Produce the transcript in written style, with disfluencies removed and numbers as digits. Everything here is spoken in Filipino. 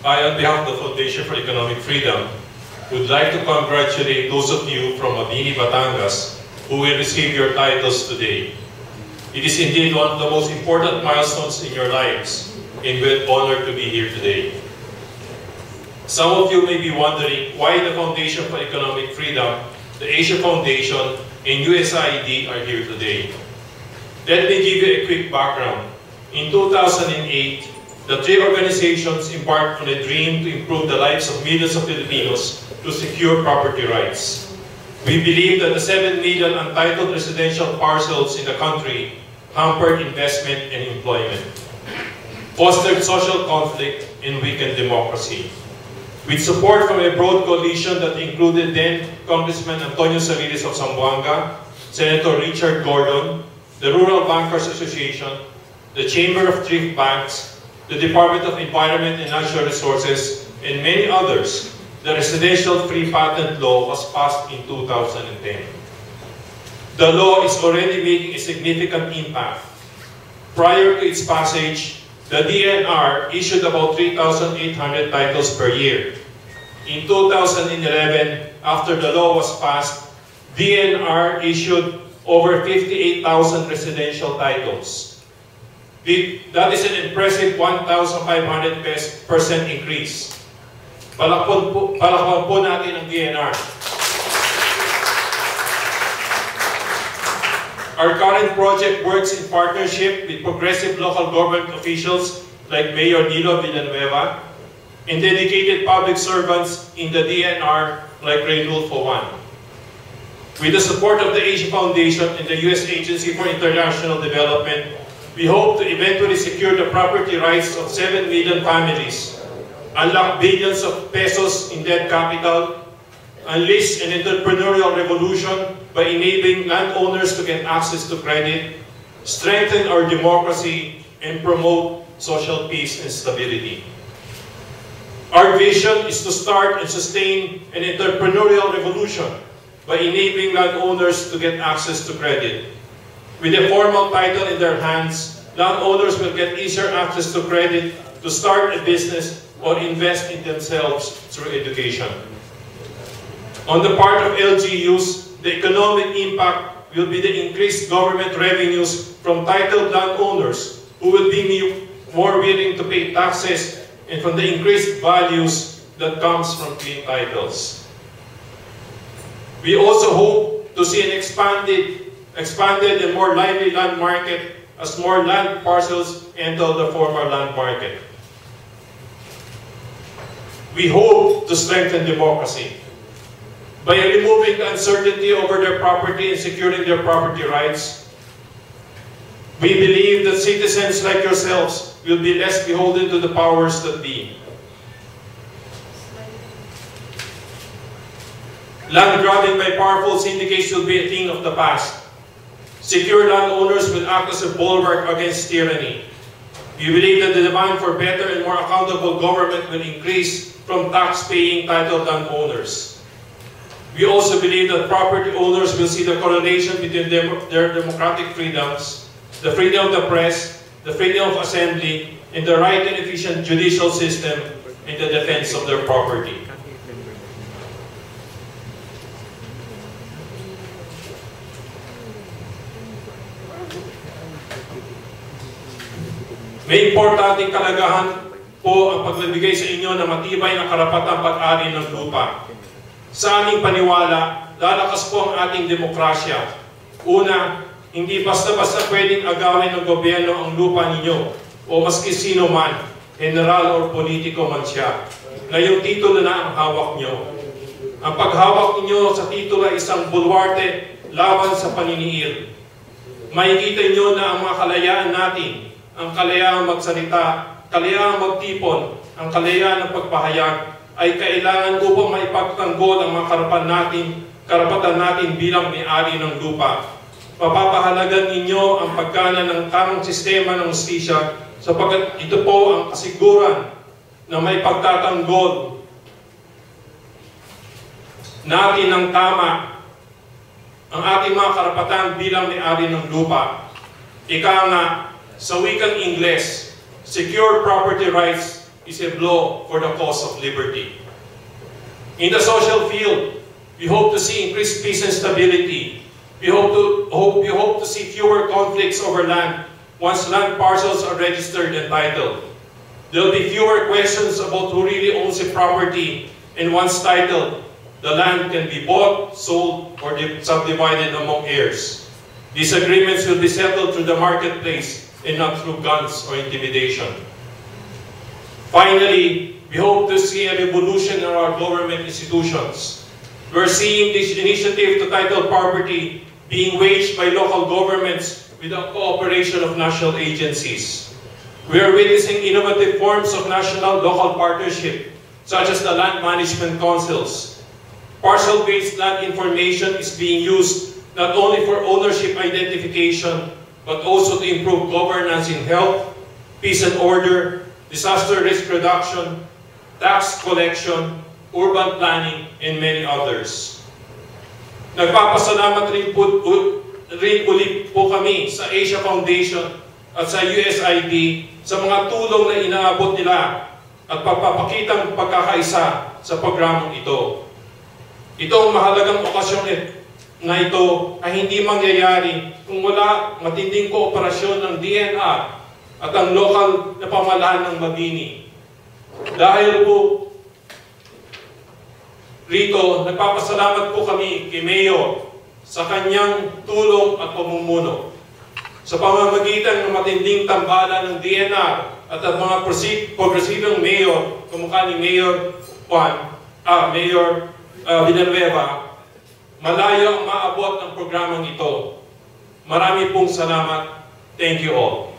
I, on behalf of the Foundation for Economic Freedom, would like to congratulate those of you from Mabini, Batangas, who will receive your titles today. It is indeed one of the most important milestones in your lives, and we're honored to be here today. Some of you may be wondering why the Foundation for Economic Freedom, the Asia Foundation, and USAID are here today. Let me give you a quick background. In 2008, the three organizations embarked on a dream to improve the lives of millions of Filipinos to secure property rights. We believe that the 7 million untitled residential parcels in the country hampered investment and employment, fostered social conflict, and weakened democracy. With support from a broad coalition that included then Congressman Antonio Salinas of Zamboanga, Senator Richard Gordon, the Rural Bankers Association, the Chamber of Thrift Banks, the Department of Environment and Natural Resources, and many others, the Residential Free Patent Law was passed in 2010. The law is already making a significant impact. Prior to its passage, the DNR issued about 3,800 titles per year. In 2011, after the law was passed, DNR issued over 58,000 residential titles. That is an impressive 1,500% increase. Palakpan po natin ang DNR. Our current project works in partnership with progressive local government officials like Mayor Nilo Villanueva and dedicated public servants in the DNR like Reynolfo One. With the support of the Asia Foundation and the U.S. Agency for International Development, we hope to eventually secure the property rights of 7 million families, unlock billions of pesos in debt capital, unleash an entrepreneurial revolution by enabling landowners to get access to credit, strengthen our democracy, and promote social peace and stability. Our vision is to start and sustain an entrepreneurial revolution by enabling landowners to get access to credit. With a formal title in their hands, landowners will get easier access to credit to start a business or invest in themselves through education. On the part of LGUs, the economic impact will be the increased government revenues from titled landowners who will be more willing to pay taxes and from the increased values that comes from clean titles. We also hope to see an expanded and more lively land market as more land parcels enter the former land market. We hope to strengthen democracy by removing the uncertainty over their property and securing their property rights. We believe that citizens like yourselves will be less beholden to the powers that be. Land grabbing by powerful syndicates will be a thing of the past. Secure landowners will act as a bulwark against tyranny. We believe that the demand for better and more accountable government will increase from tax-paying titled landowners. We also believe that property owners will see the correlation between their democratic freedoms, the freedom of the press, the freedom of assembly, and the right and efficient judicial system in the defense of their property. May importanteng kalagahan po ang pagbibigay sa inyo ng matibay na karapatang pag-ari ng lupa. Sa aming paniwala, lalakas po ang ating demokrasya. Una, hindi basta-basta pwedeng agawin ng gobyerno ang lupa ninyo o maski sino man, general o politiko man siya. Ngayong titulo na ang hawak nyo. Ang paghawak ninyo sa titulo ay isang bulwarte laban sa paniniil. Makikita nyo na ang mga kalayaan natin, ang kalayaan magsalita, kalayaan magtipon, ang kalayaan ng pagpahayag, ay kailangan upang maipagtanggol ang mga karapatan natin bilang may-ari ng lupa. Papapahalagan ninyo ang paggana ng tamang sistema ng hustisya sapagkat ito po ang kasiguran na may pagtatanggol natin ng tama ang ating mga karapatan bilang may-ari ng lupa. Ika nga, sa wikang Ingles, secure property rights is a blow for the cause of liberty. In the social field, we hope to see increased peace and stability. We hope to see fewer conflicts over land once land parcels are registered and titled. There will be fewer questions about who really owns a property, and once titled, the land can be bought, sold, or subdivided among heirs. These agreements will be settled through the marketplace and not through guns or intimidation. Finally, we hope to see a revolution in our government institutions. We're seeing this initiative to title property being waged by local governments with the cooperation of national agencies. We are witnessing innovative forms of national-local partnership, such as the land management councils. Parcel-based land information is being used not only for ownership identification, but also to improve governance in health, peace and order, disaster risk reduction, tax collection, urban planning, and many others. Nagpapasalamat rin ulit po kami sa Asia Foundation at sa USAID sa mga tulong na inaabot nila at pagpapakitang pagkakaisa sa programang ito. Itong mahalagang okasyon na ito ay hindi mangyayari kung wala matinding kooperasyon ng DNR at ang lokal na pamahalaan ng Mabini. Dahil po rito, nagpapasalamat po kami kay Mayor sa kanyang tulong at pamumuno. Sa pamamagitan ng matinding tambalan ng DNR at ang mga progresibong mayor, kamukha ni Mayor Villanueva, malayo ang maabot ng programang ito. Marami pong salamat. Thank you all.